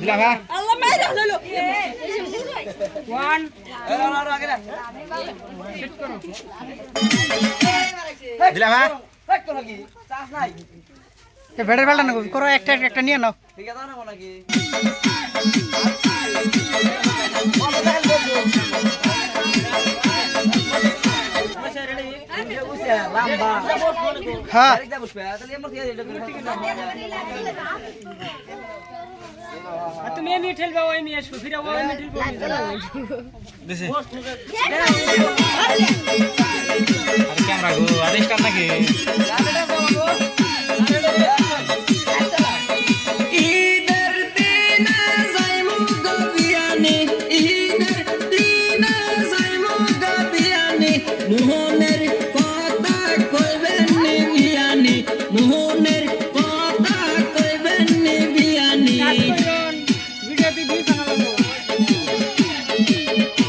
দিলা ভাই আল্লাহ মাইরা হলো 1 দিলা ভাই তো নাকি চাষ নাই এ ভেড়ের বেলটা না করো একটা একটা নিয়ে নাও ঠিক আছে না নাকি হ্যাঁ তুমি এমনি ঠেলবা ওই নিয়ে আসো ফিরা ওই এমনি ঠেলবা দিছে আরে ক্যামেরা গো আরে স্টার নাকি ঈদের দিনে যাইমু গবিয়ানি ঈদের দিনে যাইমু গবিয়ানি মোহনের কথা কইবেন নি মিয়ানি মোহনের